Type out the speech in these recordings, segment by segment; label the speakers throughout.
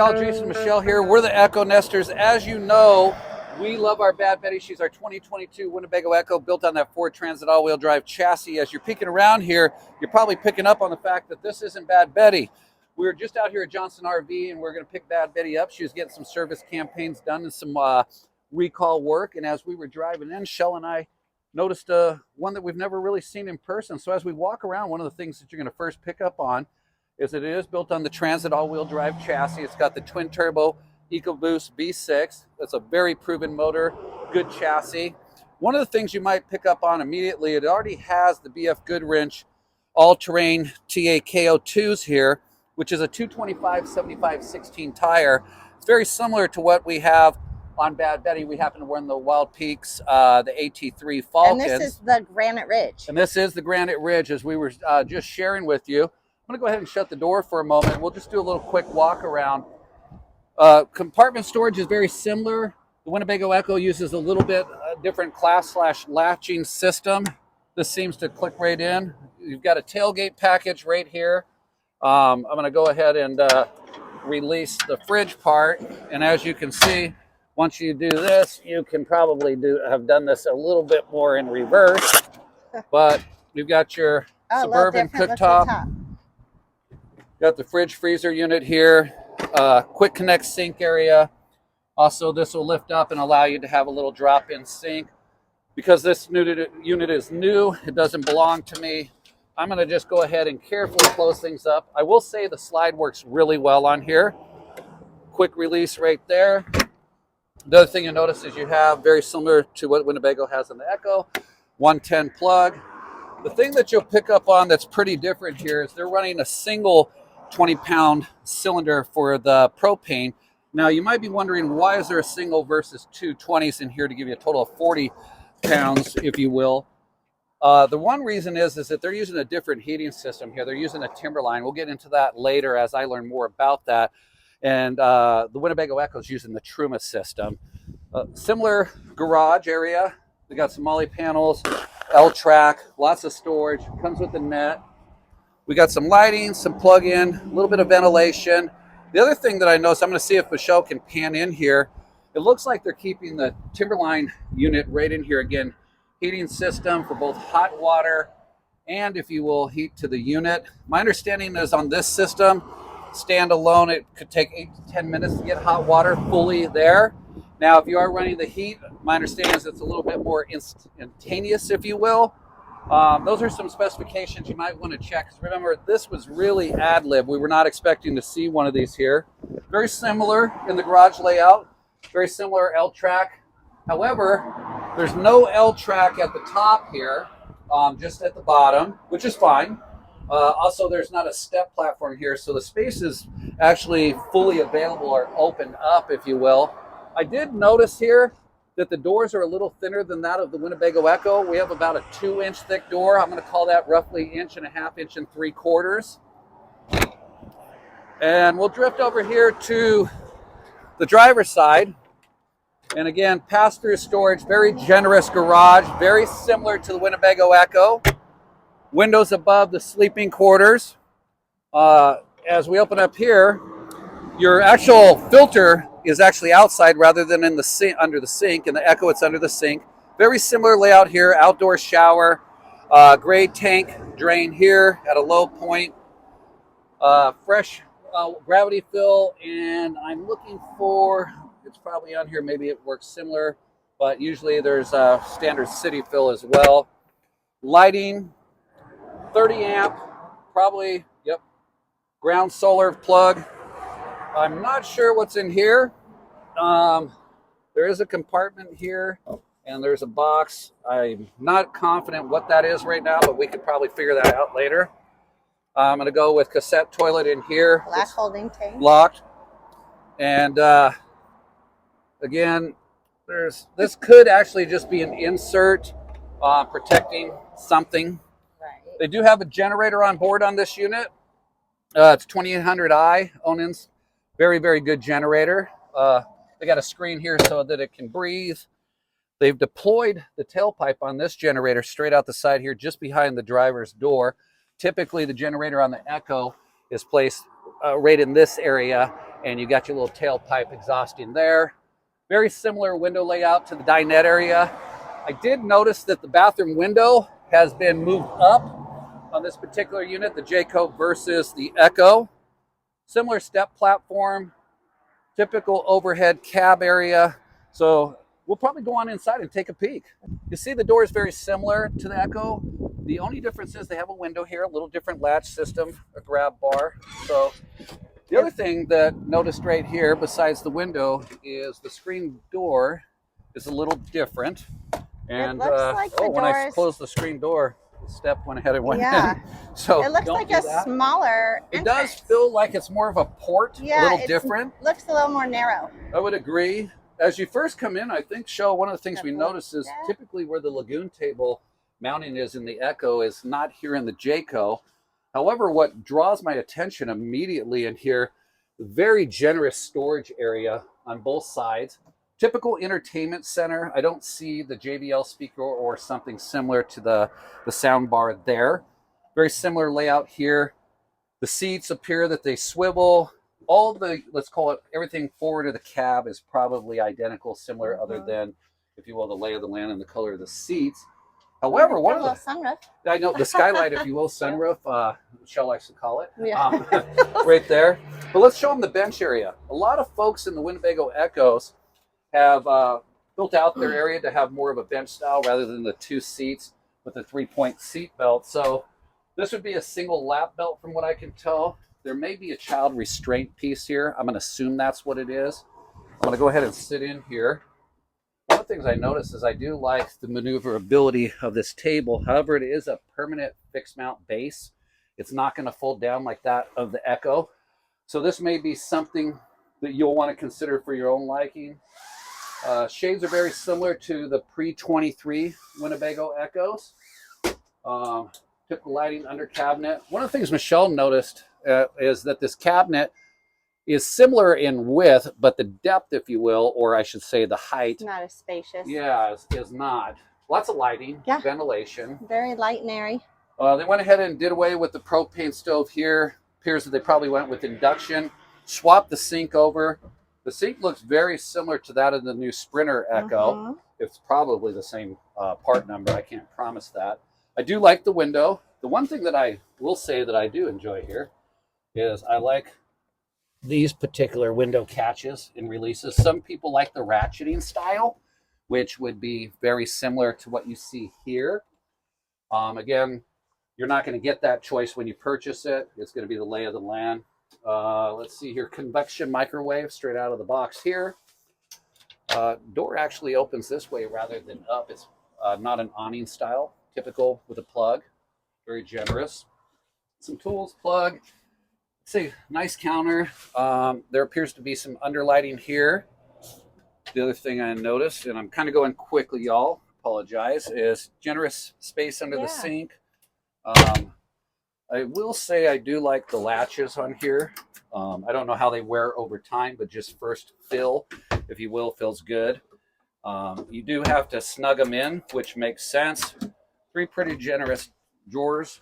Speaker 1: y'all, Jason and Michelle here. We're the EKKO Nesters. As you know, we love our Bad Betty. She's our 2022 Winnebago EKKO, built on that Ford Transit all-wheel drive chassis. As you're peeking around here, you're probably picking up on the fact that this isn't Bad Betty. We were just out here at Johnson RV, and we're going to pick Bad Betty up. She was getting some service campaigns done and some recall work. And as we were driving in, Shell and I noticed one that we've never really seen in person. So as we walk around, one of the things that you're going to first pick up on is that it is built on the Transit all-wheel drive chassis. It's got the twin-turbo EcoBoost V6. That's a very proven motor, good chassis. One of the things you might pick up on immediately, it already has the BF Goodwrench all-terrain TAKO2s here, which is a 225/75/16 tire. It's very similar to what we have on Bad Betty. We happen to run the Wild Peaks, the AT3 Falcons.
Speaker 2: And this is the Granite Ridge.
Speaker 1: And this is the Granite Ridge, as we were just sharing with you. I'm going to go ahead and shut the door for a moment. We'll just do a little quick walk around. Compartment storage is very similar. The Winnebago EKKO uses a little bit different clasp/latching system. This seems to click right in. You've got a tailgate package right here. I'm going to go ahead and release the fridge part. And as you can see, once you do this, you can probably have done this a little bit more in reverse. But you've got your Suburban cooktop. Got the fridge freezer unit here, quick connect sink area. Also, this will lift up and allow you to have a little drop-in sink. Because this unit is new, it doesn't belong to me, I'm going to just go ahead and carefully close things up. I will say the slide works really well on here. Quick release right there. The other thing you notice is you have, very similar to what Winnebago has on the EKKO, 110 plug. The thing that you'll pick up on that's pretty different here is they're running a single 20-pound cylinder for the propane. Now you might be wondering, why is there a single versus two 20s in here to give you a total of 40 pounds, if you will? The one reason is that they're using a different heating system here. They're using a Timberline. We'll get into that later as I learn more about that. And the Winnebago EKKO is using the Truma system. Similar garage area. We got some Molly panels, L-track, lots of storage. Comes with the net. We got some lighting, some plug-in, a little bit of ventilation. The other thing that I noticed, I'm going to see if Michelle can pan in here. It looks like they're keeping the Timberline unit right in here. Again, heating system for both hot water and, if you will, heat to the unit. My understanding is on this system, standalone, it could take 8 to 10 minutes to get hot water fully there. Now, if you are running the heat, my understanding is it's a little bit more instantaneous, if you will. Those are some specifications you might want to check. Remember, this was really ad lib. We were not expecting to see one of these here. Very similar in the garage layout. Very similar L-track. However, there's no L-track at the top here, just at the bottom, which is fine. Also, there's not a step platform here, so the space is actually fully available or opened up, if you will. I did notice here that the doors are a little thinner than that of the Winnebago EKKO. We have about a 2-inch thick door. I'm going to call that roughly 1.5 inches, 1 3/4. And we'll drift over here to the driver's side. And again, pass-through storage, very generous garage, very similar to the Winnebago EKKO. Windows above the sleeping quarters. As we open up here, your actual filter is actually outside rather than in the sink, under the sink. In the EKKO, it's under the sink. Very similar layout here, outdoor shower, gray tank drain here at a low point, fresh gravity fill, and I'm looking for, it's probably on here, maybe it works similar, but usually there's a standard city fill as well. Lighting, 30 amp, probably, yep, ground solar plug. I'm not sure what's in here. There is a compartment here, and there's a box. I'm not confident what that is right now, but we could probably figure that out later. I'm going to go with cassette toilet in here.
Speaker 2: Black holding tank.
Speaker 1: Locked. And again, this could actually just be an insert protecting something.
Speaker 2: Right.
Speaker 1: They do have a generator on board on this unit. It's 2800i Onins. Very, very good generator. They got a screen here so that it can breathe. They've deployed the tailpipe on this generator straight out the side here, just behind the driver's door. Typically, the generator on the EKKO is placed right in this area, and you got your little tailpipe exhausting there. Very similar window layout to the dinette area. I did notice that the bathroom window has been moved up on this particular unit, the Jayco versus the EKKO. Similar step platform, typical overhead cab area. So we'll probably go on inside and take a peek. You see the door is very similar to the EKKO. The only difference is they have a window here, a little different latch system, a grab bar. So the other thing that noticed right here, besides the window, is the screen door is a little different. And
Speaker 2: looks like the
Speaker 1: when I
Speaker 2: doors-
Speaker 1: closed the screen door, the step went ahead and went
Speaker 2: Yeah.
Speaker 1: in. So
Speaker 2: It looks
Speaker 1: don't
Speaker 2: like
Speaker 1: do
Speaker 2: a
Speaker 1: that.
Speaker 2: smaller
Speaker 1: It
Speaker 2: entrance.
Speaker 1: does feel like it's more of a port,
Speaker 2: Yeah,
Speaker 1: a little
Speaker 2: it
Speaker 1: different.
Speaker 2: looks a little more narrow.
Speaker 1: I would agree. As you first come in, I think, Shell, one of the things we notice is
Speaker 2: Yeah.
Speaker 1: typically where the lagoon table mounting is in the EKKO is not here in the Jayco. However, what draws my attention immediately in here, very generous storage area on both sides. Typical entertainment center. I don't see the JBL speaker or something similar to the sound bar there. Very similar layout here. The seats appear that they swivel. All the, let's call it, everything forward of the cab is probably identical, similar, other than, if you will, the lay of the land and the color of the seats. However, one of the
Speaker 2: sunroof.
Speaker 1: I know the skylight, if you will, sunroof, Shell likes to call it,
Speaker 2: Yeah.
Speaker 1: right there. But let's show them the bench area. A lot of folks in the Winnebago EKKOs have built out their area to have more of a bench style rather than the 2 seats with the 3-point seat belt. So this would be a single lap belt from what I can tell. There may be a child restraint piece here. I'm going to assume that's what it is. I'm going to go ahead and sit in here. One of the things I noticed is I do like the maneuverability of this table. However, it is a permanent fixed mount base. It's not going to fold down like that of the EKKO. So this may be something that you'll want to consider for your own liking. Shades are very similar to the pre-23 Winnebago EKKOs. Typical lighting under cabinet. One of the things Michelle noticed is that this cabinet is similar in width, but the depth, if you will, or I should say the height.
Speaker 2: Not as spacious.
Speaker 1: Yeah, is not. Lots of lighting, ventilation.
Speaker 2: Very light and airy.
Speaker 1: They went ahead and did away with the propane stove here. Appears that they probably went with induction. Swapped the sink over. The sink looks very similar to that of the new Sprinter EKKO. It's probably the same part number. I can't promise that. I do like the window. The one thing that I will say that I do enjoy here is I like these particular window catches and releases. Some people like the ratcheting style, which would be very similar to what you see here. Again, you're not going to get that choice when you purchase it. It's going to be the lay of the land. Let's see here, convection microwave straight out of the box here. Door actually opens this way rather than up. It's not an awning style, typical with a plug. Very generous. Some tools, plug. See, nice counter. There appears to be some underlighting here. The other thing I noticed, and I'm kind of going quickly, y'all, apologize, is generous space under the sink. I will say I do like the latches on here. I don't know how they wear over time, but just first fill, if you will, feels good. You do have to snug them in, which makes sense. 3 pretty generous drawers.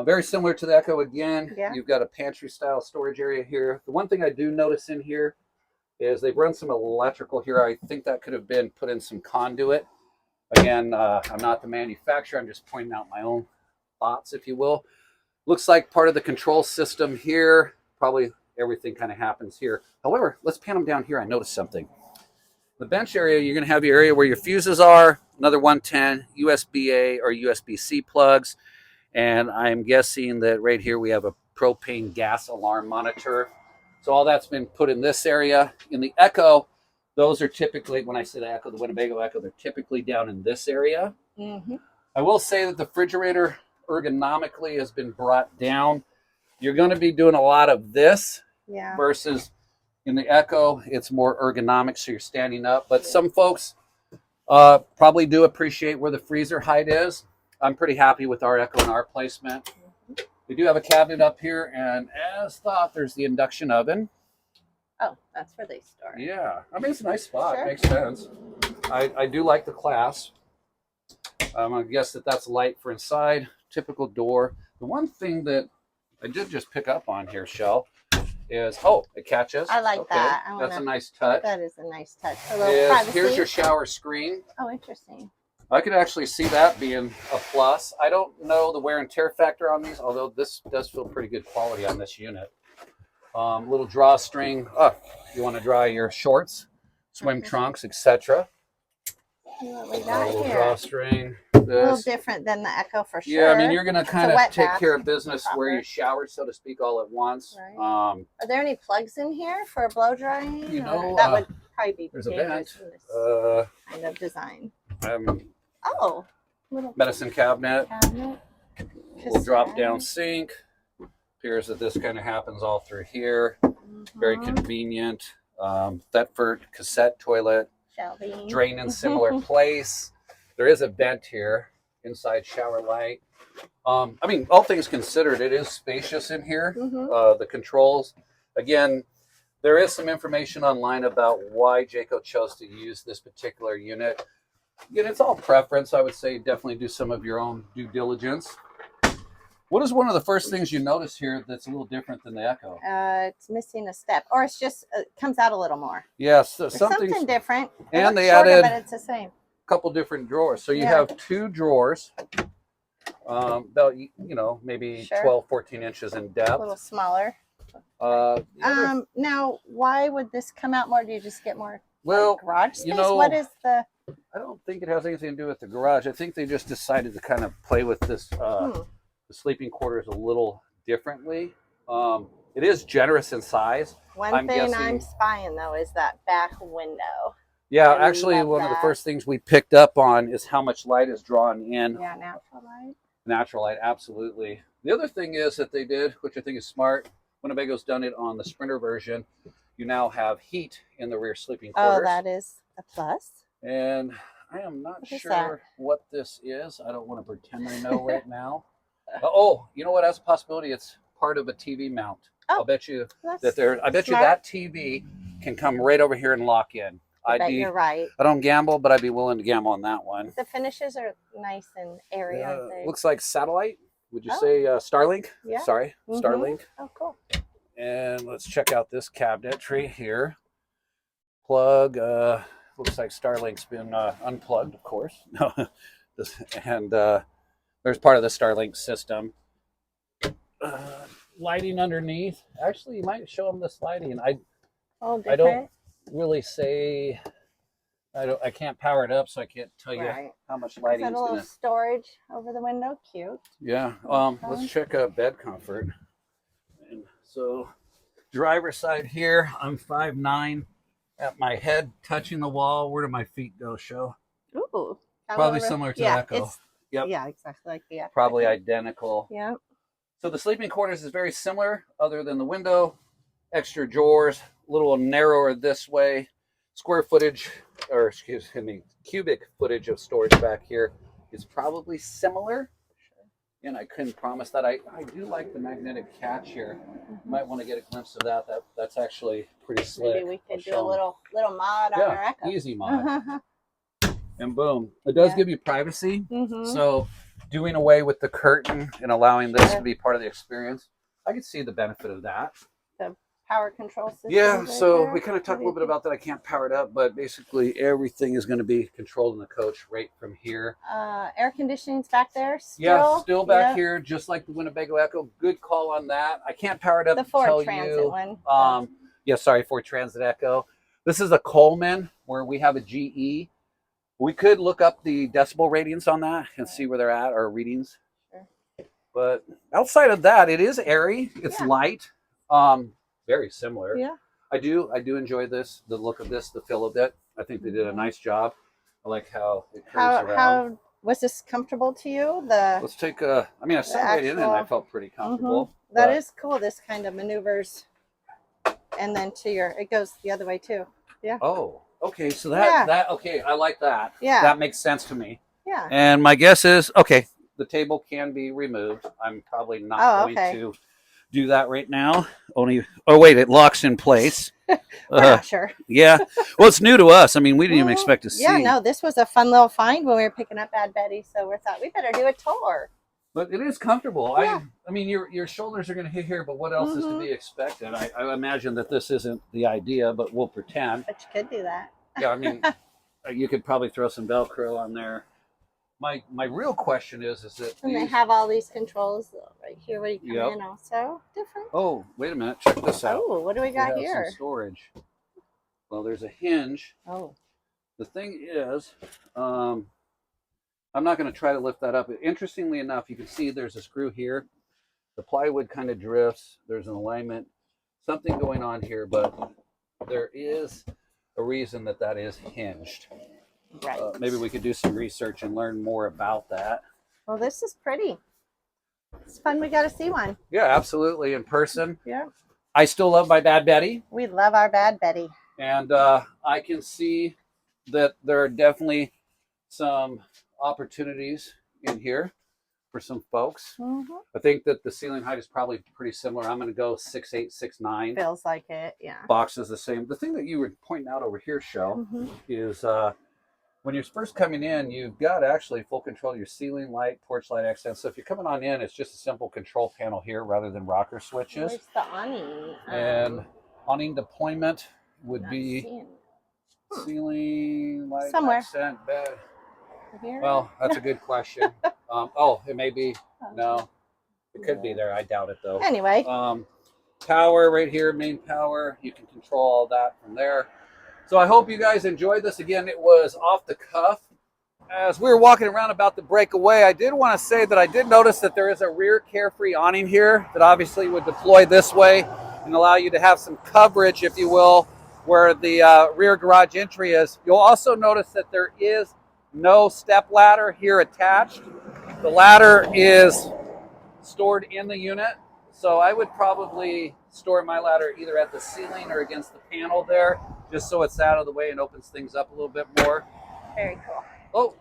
Speaker 1: Very similar to the EKKO again. You've got a pantry style storage area here. The one thing I do notice in here is they've run some electrical here. I think that could have been put in some conduit. Again, I'm not the manufacturer. I'm just pointing out my own thoughts, if you will. Looks like part of the control system here. Probably everything kind of happens here. However, let's pan them down here. I noticed something. The bench area, you're going to have your area where your fuses are, another 110 USB-A or USB-C plugs. And I'm guessing that right here we have a propane gas alarm monitor. So all that's been put in this area. In the EKKO, those are typically, when I say the EKKO, the Winnebago EKKO, they're typically down in this area. I will say that the refrigerator ergonomically has been brought down. You're going to be doing a lot of this versus in the EKKO, it's more ergonomic, so you're standing up. But some folks probably do appreciate where the freezer height is. I'm pretty happy with our EKKO and our placement. We do have a cabinet up here, and as thought, there's the induction oven.
Speaker 2: Oh, that's where they store.
Speaker 1: Yeah, I mean, it's a nice spot. Makes sense. I do like the class. I'm going to guess that that's light for inside. Typical door. The one thing that I did just pick up on here, Shell, is, oh, it catches.
Speaker 2: I like
Speaker 1: okay.
Speaker 2: that.
Speaker 1: That's a nice touch.
Speaker 2: That is a nice touch. A little privacy.
Speaker 1: Here's your shower screen.
Speaker 2: Oh, interesting.
Speaker 1: I could actually see that being a plus. I don't know the wear and tear factor on these, although this does feel pretty good quality on this unit. Little drawstring. Oh, you want to dry your shorts, swim trunks, etc.
Speaker 2: What we got
Speaker 1: little
Speaker 2: here?
Speaker 1: Drawstring.
Speaker 2: A little different than the EKKO for sure.
Speaker 1: Yeah, I mean, you're going to kind of take care of business
Speaker 2: proper.
Speaker 1: where you shower, so to speak, all at once.
Speaker 2: Right. Are there any plugs in here for blow drying?
Speaker 1: You know,
Speaker 2: that would probably be
Speaker 1: there's a vent.
Speaker 2: in this kind of design. Oh, little
Speaker 1: medicine cabinet. Little drop down sink. Appears that this kind of happens all through here. Very convenient. Thetford cassette toilet.
Speaker 2: Shelving.
Speaker 1: Drain in similar place. There is a vent here. Inside shower light. I mean, all things considered, it is spacious in here. The controls. Again, there is some information online about why Jayco chose to use this particular unit. Again, it's all preference. I would say definitely do some of your own due diligence. What is one of the first things you notice here that's a little different than the EKKO?
Speaker 2: It's missing a step, or it's just comes out a little more.
Speaker 1: Yes,
Speaker 2: something different.
Speaker 1: And they
Speaker 2: shorter,
Speaker 1: added
Speaker 2: but it's the same.
Speaker 1: A couple different drawers. So you have 2 drawers, about maybe 12, 14 inches in depth.
Speaker 2: A little smaller. Now, why would this come out more? Do you just get more garage space? What is the?
Speaker 1: I don't think it has anything to do with the garage. I think they just decided to kind of play with this. The sleeping quarters a little differently. It is generous in size.
Speaker 2: One thing I'm spying though is that back window.
Speaker 1: Yeah, actually one of the first things we picked up on is how much light is drawn in.
Speaker 2: Yeah, natural light.
Speaker 1: Natural light, absolutely. The other thing is that they did, which I think is smart, Winnebago's done it on the Sprinter version. You now have heat in the rear sleeping quarters.
Speaker 2: Oh, that is a plus.
Speaker 1: And I am not sure what this is. I don't want to pretend I know right now. You know what? As a possibility, it's part of a TV mount. I'll bet you that I bet you that TV can come right over here and lock in.
Speaker 2: You're right.
Speaker 1: I don't gamble, but I'd be willing to gamble on that one.
Speaker 2: The finishes are nice and airy, aren't they?
Speaker 1: Looks like satellite. Would you say Starlink?
Speaker 2: Yeah.
Speaker 1: Sorry, Starlink.
Speaker 2: Oh, cool.
Speaker 1: And let's check out this cabinetry here. Plug. Looks like Starlink's been unplugged, of course. And there's part of the Starlink system. Lighting underneath. Actually, you might show them this lighting. I don't really say. I can't power it up, so I can't tell you how much lighting is
Speaker 2: a little storage over the window. Cute.
Speaker 1: Yeah. Let's check bed comfort. And so, driver's side here. I'm 5'9", at my head touching the wall. Where do my feet go? Show.
Speaker 2: Ooh.
Speaker 1: Probably similar to the EKKO.
Speaker 2: Yep. Yeah, exactly like the EKKO.
Speaker 1: Probably identical.
Speaker 2: Yeah.
Speaker 1: So the sleeping quarters is very similar, other than the window. Extra drawers, a little narrower this way. Square footage, or excuse me, cubic footage of storage back here is probably similar. And I couldn't promise that. I do like the magnetic catch here. You might want to get a glimpse of that. That's actually pretty slick.
Speaker 2: Maybe we could do a little mod on our EKKO.
Speaker 1: Easy mod. And boom, it does give you privacy. So doing away with the curtain and allowing this to be part of the experience, I could see the benefit of that.
Speaker 2: The power control system.
Speaker 1: Yeah, so we kind of talked a little bit about that. I can't power it up, but basically everything is going to be controlled in the coach right from here.
Speaker 2: Air conditioning's back there still?
Speaker 1: Yeah, still back here, just like the Winnebago EKKO. Good call on that. I can't power it up.
Speaker 2: The Ford Transit one.
Speaker 1: Yeah, sorry, Ford Transit EKKO. This is a Coleman where we have a GE. We could look up the decibel ratings on that and see where they're at, or readings.
Speaker 2: Sure.
Speaker 1: But outside of that, it is airy. It's light. Very similar.
Speaker 2: Yeah.
Speaker 1: I do enjoy this, the look of this, the feel of it. I think they did a nice job. I like how it curves around.
Speaker 2: How was this comfortable to you?
Speaker 1: Let's take I sat right in it and I felt pretty comfortable.
Speaker 2: That is cool. This kind of maneuvers, and then it goes the other way too. Yeah.
Speaker 1: Oh. Okay, so okay, I like that.
Speaker 2: Yeah.
Speaker 1: That makes sense to me.
Speaker 2: Yeah.
Speaker 1: And my guess is, the table can be removed. I'm probably not going to do that right now. It locks in place.
Speaker 2: We're not sure.
Speaker 1: Yeah. Well, it's new to us. I mean, we didn't even expect to see.
Speaker 2: Yeah, no, this was a fun little find when we were picking up Bad Betty, so we thought we better do a tour.
Speaker 1: But it is comfortable.
Speaker 2: Yeah.
Speaker 1: I mean, your shoulders are going to hit here, but what else is to be expected? I imagine that this isn't the idea, but we'll pretend.
Speaker 2: But you could do that.
Speaker 1: Yeah, I mean, you could probably throw some Velcro on there. My real question is that
Speaker 2: and they have all these controls right here where you come
Speaker 1: Yep.
Speaker 2: in also. Different.
Speaker 1: Oh, wait a minute. Check this out.
Speaker 2: Oh, what do we got here?
Speaker 1: Some storage. Well, there's a hinge.
Speaker 2: Oh.
Speaker 1: The thing is, I'm not going to try to lift that up. Interestingly enough, you can see there's a screw here. The plywood kind of drifts. There's an alignment, something going on here, but there is a reason that that is hinged.
Speaker 2: Right.
Speaker 1: Maybe we could do some research and learn more about that.
Speaker 2: Well, this is pretty. It's fun. We got to see one.
Speaker 1: Yeah, absolutely. In person.
Speaker 2: Yeah.
Speaker 1: I still love my Bad Betty.
Speaker 2: We love our Bad Betty.
Speaker 1: And I can see that there are definitely some opportunities in here for some folks. I think that the ceiling height is probably pretty similar. I'm going to go 6'8", 6'9".
Speaker 2: Feels like it, yeah.
Speaker 1: Box is the same. The thing that you were pointing out over here, Shell, is when you're first coming in, you've got actually full control of your ceiling light, porch light accents. So if you're coming on in, it's just a simple control panel here rather than rocker switches.
Speaker 2: Where's the awning?
Speaker 1: And awning deployment would be ceiling light
Speaker 2: somewhere.
Speaker 1: Accent bed.
Speaker 2: Here?
Speaker 1: Well, that's a good question. Oh, it may be. No, it could be there. I doubt it though.
Speaker 2: Anyway.
Speaker 1: Power right here, main power. You can control all that from there. So I hope you guys enjoyed this. Again, it was off the cuff. As we were walking around about the breakaway, I did want to say that I did notice that there is a rear carefree awning here that obviously would deploy this way and allow you to have some coverage, if you will, where the rear garage entry is. You'll also notice that there is no step ladder here attached. The ladder is stored in the unit. So I would probably store my ladder either at the ceiling or against the panel there, just so it's out of the way and opens things up a little bit more.
Speaker 2: Very cool.
Speaker 1: Oh,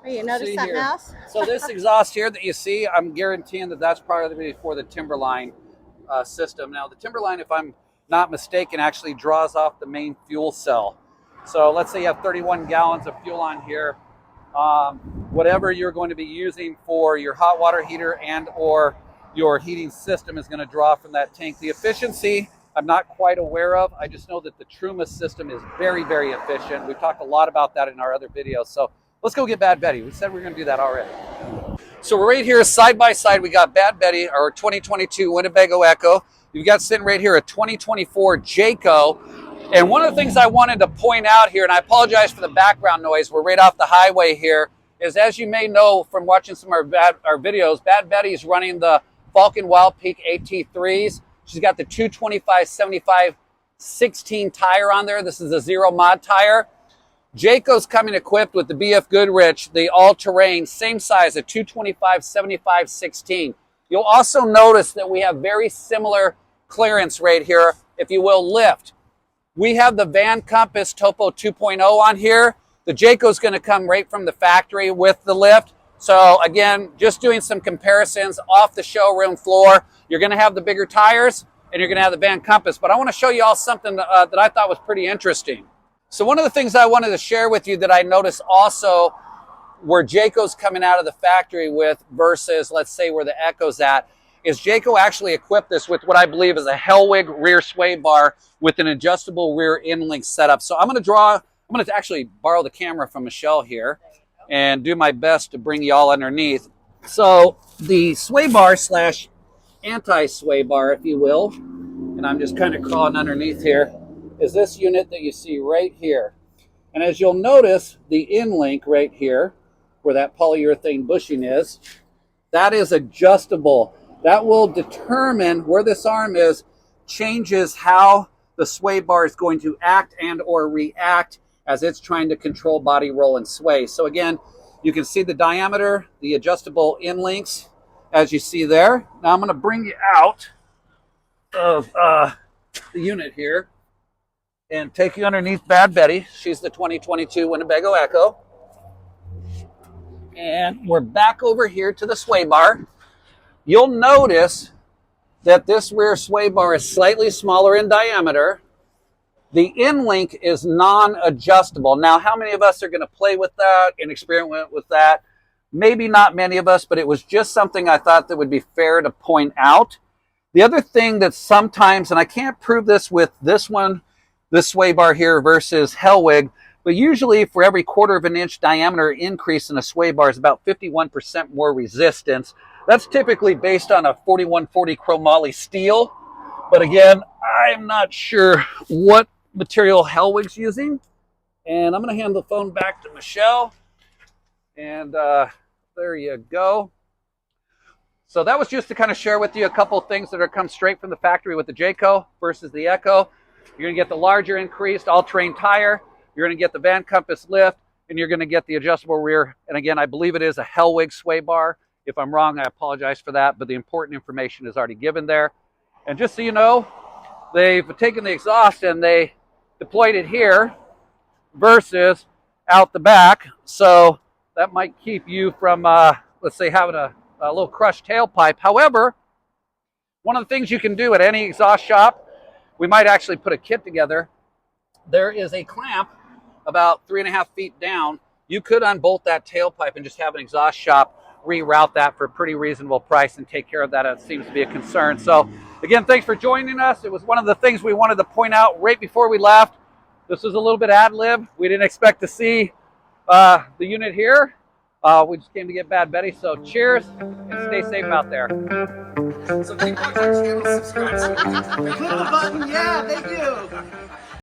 Speaker 2: you notice something else?
Speaker 1: So this exhaust here that you see, I'm guaranteeing that that's probably for the Timberline system. Now the Timberline, if I'm not mistaken, actually draws off the main fuel cell. So let's say you have 31 gallons of fuel on here. Whatever you're going to be using for your hot water heater and or your heating system is going to draw from that tank. The efficiency, I'm not quite aware of. I just know that the Truma system is very, very efficient. We've talked a lot about that in our other videos. So let's go get Bad Betty. We said we were going to do that already. So we're right here side by side. We got Bad Betty, our 2022 Winnebago EKKO. You've got sitting right here a 2024 Jayco. And one of the things I wanted to point out here, and I apologize for the background noise, we're right off the highway here, is as you may know from watching some of our videos, Bad Betty is running the Falcon Wild Peak AT3s. She's got the 225/75/16 tire on there. This is a zero mod tire. Jayco's coming equipped with the BF Goodrich, the all-terrain, same size, a 225/75/16. You'll also notice that we have very similar clearance right here, if you will, lift. We have the Van Compass Topo 2.0 on here. The Jayco's going to come right from the factory with the lift. So again, just doing some comparisons off the showroom floor. You're going to have the bigger tires and you're going to have the Van Compass. But I want to show you all something that I thought was pretty interesting. So one of the things I wanted to share with you that I noticed also where Jayco's coming out of the factory with versus, let's say, where the EKKO's at, is Jayco actually equipped this with what I believe is a Hellwig rear sway bar with an adjustable rear end link setup. So I'm going to actually borrow the camera from Michelle here and do my best to bring you all underneath. So the sway bar slash anti-sway bar, if you will, and I'm just kind of crawling underneath here, is this unit that you see right here. And as you'll notice, the end link right here, where that polyurethane bushing is, that is adjustable. That will determine where this arm is, changes how the sway bar is going to act and or react as it's trying to control body roll and sway. So again, you can see the diameter, the adjustable end links, as you see there. Now I'm going to bring you out of the unit here and take you underneath Bad Betty. She's the 2022 Winnebago EKKO. And we're back over here to the sway bar. You'll notice that this rear sway bar is slightly smaller in diameter. The end link is non-adjustable. Now, how many of us are going to play with that and experiment with that? maybe not many of us, but it was just something I thought that would be fair to point out. The other thing that sometimes, and I can't prove this with this one, this sway bar here versus Hellwig, but usually for every 1/4 of an inch diameter increase in a sway bar is about 51% more resistance. That's typically based on a 4140 chromoly steel. But again, I'm not sure what material Hellwig's using. And I'm going to hand the phone back to Michelle. And there you go. So that was just to kind of share with you a couple of things that are come straight from the factory with the Jayco versus the EKKO. You're going to get the larger increased all-terrain tire. You're going to get the Van Compass lift, and you're going to get the adjustable rear. And again, I believe it is a Hellwig sway bar. If I'm wrong, I apologize for that, but the important information is already given there. And just so you know, they've taken the exhaust and they deployed it here versus out the back. So that might keep you from, let's say, having a little crushed tailpipe. However, one of the things you can do at any exhaust shop, we might actually put a kit together. There is a clamp about 3.5 feet down. You could unbolt that tailpipe and just have an exhaust shop reroute that for a pretty reasonable price and take care of that. It seems to be a concern. So again, thanks for joining us. It was one of the things we wanted to point out right before we left. This was a little bit ad lib. We didn't expect to see the unit here. We just came to get Bad Betty. So cheers and stay safe out there.
Speaker 3: So keep watching our channel, subscribe so we can click the button. Yeah, thank you.